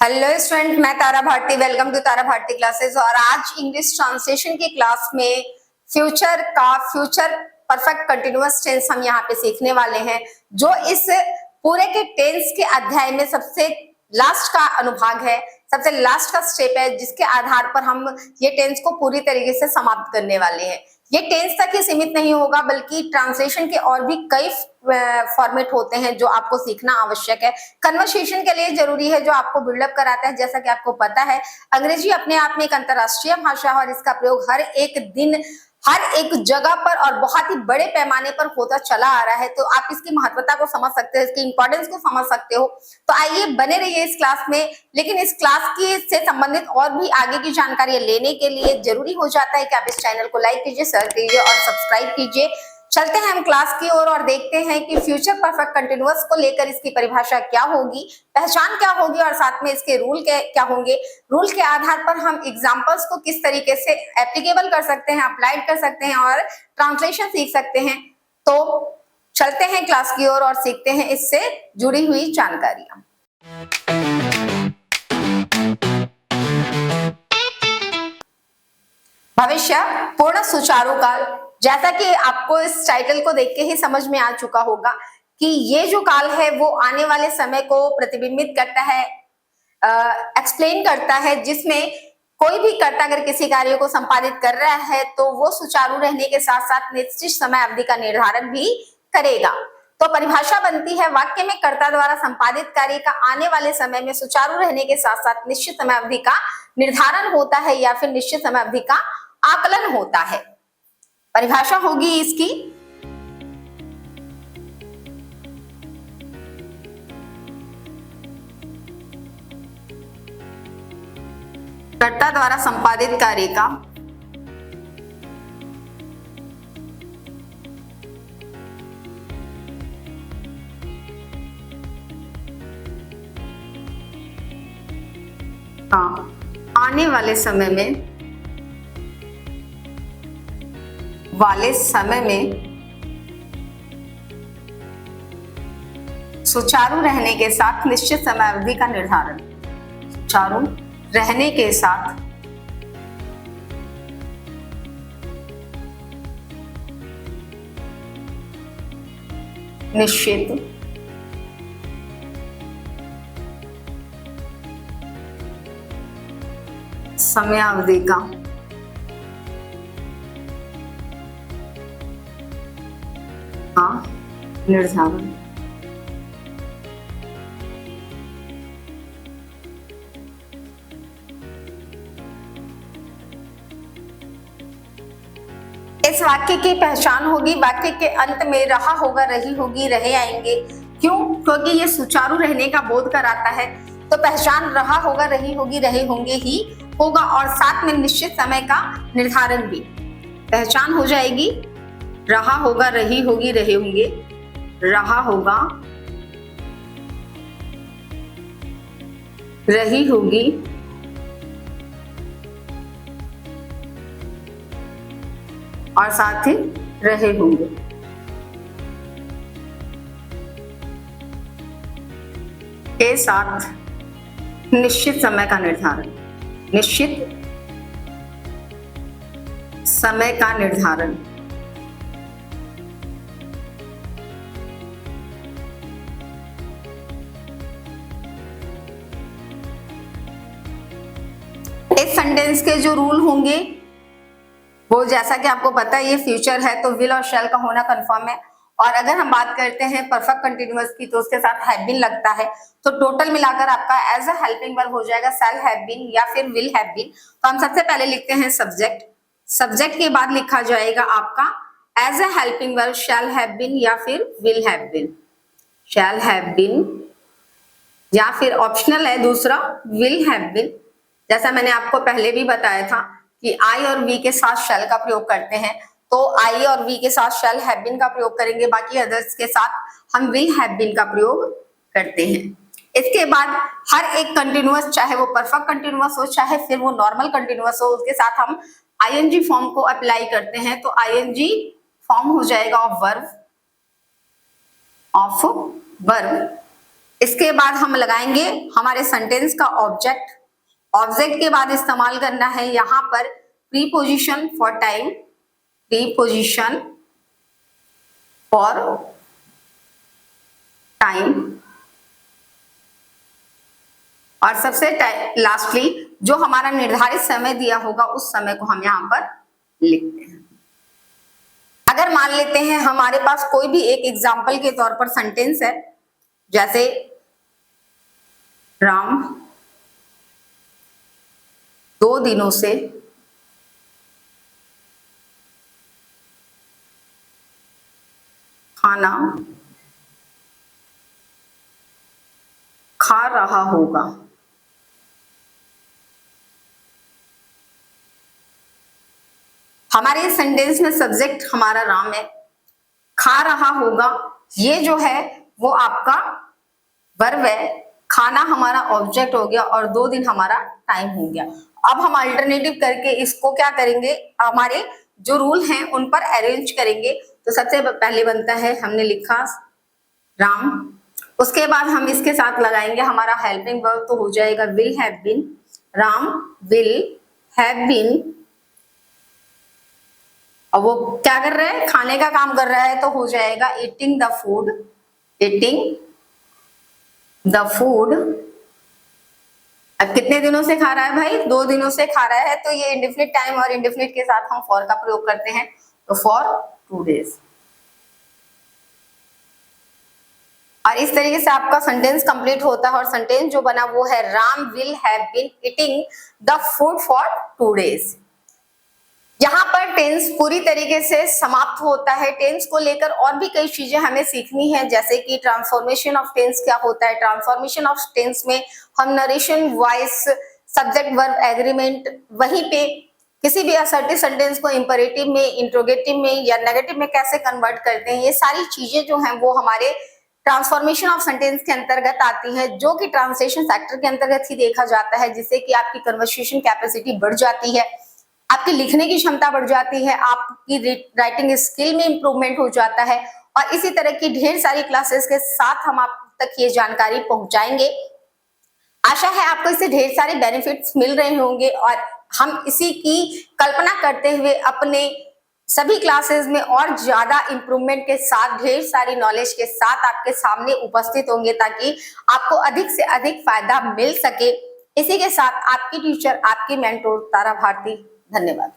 Hello student, मैं Tara Bharti. Welcome to Tara Bharti classes. और आज इंग्लिश ट्रांसलेशन की क्लास में फ्यूचर परफेक्ट कंटिन्यूअस टेंस हम यहाँ पे सीखने वाले हैं, जो इस पूरे के टेंस के अध्याय में सबसे लास्ट का अनुभाग है, सबसे लास्ट का स्टेप है, जिसके आधार पर हम ये टेंस को पूरी तरीके से समाप्त करने वाले हैं। ये टेंस तक ही सीमित नहीं होगा, बल्कि ट्रांसलेशन के और भी कई फॉर्मेट होते हैं जो आपको सीखना आवश्यक है। कन्वर्सेशन के लिए जरूरी है, जो आपको बिल्डअप कराता है। जैसा कि आपको पता है, अंग्रेजी अपने आप में एक अंतरराष्ट्रीय भाषा है और इसका प्रयोग हर एक दिन, हर एक जगह पर और बहुत ही बड़े पैमाने पर होता चला आ रहा है। तो आप इसकी महत्वता को समझ सकते हो, इसकी इंपॉर्टेंस को समझ सकते हो। तो आइए बने रहिए इस क्लास में। लेकिन इस क्लास की से संबंधित और भी आगे की जानकारी लेने के लिए जरूरी हो जाता है कि आप इस चैनल को लाइक कीजिए, शेयर कीजिए और सब्सक्राइब कीजिए। चलते हैं हम क्लास की ओर और देखते हैं कि फ्यूचर परफेक्ट कंटिन्यूअस को लेकर इसकी परिभाषा क्या होगी, पहचान क्या होगी और साथ में इसके रूल क्या होंगे। रूल के आधार पर हम एग्जांपल्स को किस तरीके से एप्लीकेबल कर सकते हैं, अप्लाइड कर सकते हैं और ट्रांसलेशन सीख सकते हैं। तो चलते हैं क्लास की ओर और सीखते हैं इससे जुड़ी हुई जानकारियां। भविष्य पूर्ण सुचारू काल। जैसा कि आपको इस टाइटल को देख के ही समझ में आ चुका होगा कि ये जो काल है वो आने वाले समय को प्रतिबिंबित करता है, एक्सप्लेन करता है, जिसमें कोई भी कर्ता अगर किसी कार्य को संपादित कर रहा है तो वो सुचारू रहने के साथ साथ निश्चित समय अवधि का निर्धारण भी करेगा। तो परिभाषा बनती है, वाक्य में कर्ता द्वारा संपादित कार्य का आने वाले समय में सुचारू रहने के साथ साथ निश्चित समय अवधि का निर्धारण होता है या फिर निश्चित समय अवधि का आकलन होता है। परिभाषा होगी इसकी, कर्ता द्वारा संपादित कार्य का आने वाले समय में सुचारू रहने के साथ निश्चित समय अवधि का निर्धारण, सुचारू रहने के साथ निश्चित समयावधि का निर्धारण। इस वाक्य की पहचान होगी, वाक्य के अंत में रहा होगा, रही होगी, रहे आएंगे। क्यों? क्योंकि ये सुचारू रहने का बोध कराता है। तो पहचान रहा होगा, रही होगी, रहे होंगे ही होगा और साथ में निश्चित समय का निर्धारण भी। पहचान हो जाएगी, रहा होगा, रही होगी, रहे होंगे, रहा होगा, रही होगी, और साथ ही रहे होंगे। के साथ निश्चित समय का निर्धारण, निश्चित समय का निर्धारण। इस सेंटेंस के जो रूल होंगे वो, जैसा कि आपको पता है ये फ्यूचर है तो विल और शैल का होना कंफर्म है। और अगर हम बात करते हैं परफेक्ट कंटिन्यूअस की तो उसके साथ हैव बीन लगता है। तो टोटल मिलाकर आपका एज अ हेल्पिंग वर्ब हो जाएगा शैल हैव बीन या फिर विल हैव बीन। तो हम सबसे पहले लिखते हैं सब्जेक्ट, सब्जेक्ट के बाद लिखा जाएगा आपका as a helping verb shall have been या फिर will have been, shall have been या फिर ऑप्शनल है दूसरा विल हैव बीन। जैसा मैंने आपको पहले भी बताया था कि आई और वी के साथ शैल का प्रयोग करते हैं, तो आई और वी के साथ शैल हैव बीन का प्रयोग करेंगे, बाकी अदर्स के साथ हम विल हैव बीन का प्रयोग करते हैं। इसके बाद हर एक कंटिन्यूअस, चाहे वो परफेक्ट कंटिन्यूअस हो चाहे फिर वो नॉर्मल कंटिन्यूअस हो, उसके साथ हम आईएनजी फॉर्म को अप्लाई करते हैं। तो आईएनजी फॉर्म हो जाएगा ऑफ वर्ब, इसके बाद हम लगाएंगे हमारे सेंटेंस का ऑब्जेक्ट। ऑब्जेक्ट के बाद इस्तेमाल करना है यहाँ पर preposition for time, preposition for time, और सबसे लास्टली जो हमारा निर्धारित समय दिया होगा उस समय को हम यहाँ पर लिखते हैं। अगर मान लेते हैं हमारे पास कोई भी एक एग्जाम्पल के तौर पर सेंटेंस है, जैसे राम 2 दिनों से खाना खा रहा होगा। हमारे सेंटेंस में सब्जेक्ट हमारा राम है, खा रहा होगा ये जो है वो आपका वर्ब है, खाना हमारा ऑब्जेक्ट हो गया और 2 दिन हमारा टाइम हो गया। अब हम अल्टरनेटिव करके इसको क्या करेंगे, हमारे जो रूल हैं उन पर अरेंज करेंगे। तो सबसे पहले बनता है, हमने लिखा राम, उसके बाद हम इसके साथ लगाएंगे हमारा हेल्पिंग वर्ब, तो हो जाएगा will have been. Ram will have been, अब वो क्या कर रहा है, खाने का काम कर रहा है, तो हो जाएगा eating the food, eating the food. अब कितने दिनों से खा रहा है भाई, 2 दिनों से खा रहा है, तो ये इंडेफिनिट टाइम और इंडेफिनिट के साथ हम फॉर का प्रयोग करते हैं, तो फॉर 2 डेज। और इस तरीके से आपका सेंटेंस कंप्लीट होता है, और सेंटेंस जो बना वो है Ram will have been eating the food for 2 days. यहाँ पर टेंस पूरी तरीके से समाप्त होता है। टेंस को लेकर और भी कई चीजें हमें सीखनी है, जैसे कि ट्रांसफॉर्मेशन ऑफ टेंस क्या होता है। ट्रांसफॉर्मेशन ऑफ टेंस में हम narration, voice, subject, verb, agreement, वहीं पे किसी भी असर्टिव सेंटेंस को इंपरेटिव में, इंट्रोगेटिव में या नेगेटिव में कैसे कन्वर्ट करते हैं, ये सारी चीजें जो हैं वो हमारे ट्रांसफॉर्मेशन ऑफ सेंटेंस के अंतर्गत आती है, जो कि ट्रांसलेशन फैक्टर के अंतर्गत ही देखा जाता है, जिससे कि आपकी कन्वर्सेशन कैपेसिटी बढ़ जाती है, आपकी लिखने की क्षमता बढ़ जाती है, आपकी राइटिंग स्किल में इंप्रूवमेंट हो जाता है। और इसी तरह की ढेर सारी क्लासेस के साथ हम आप तक ये जानकारी पहुंचाएंगे। आशा है आपको इससे ढेर सारे बेनिफिट्स मिल रहे होंगे, और हम इसी की कल्पना करते हुए अपने सभी क्लासेस में और ज्यादा इंप्रूवमेंट के साथ, ढेर सारी नॉलेज के साथ आपके सामने उपस्थित होंगे, ताकि आपको अधिक से अधिक फायदा मिल सके। इसी के साथ आपकी टीचर, आपकी मेंटोर तारा भारती। धन्यवाद।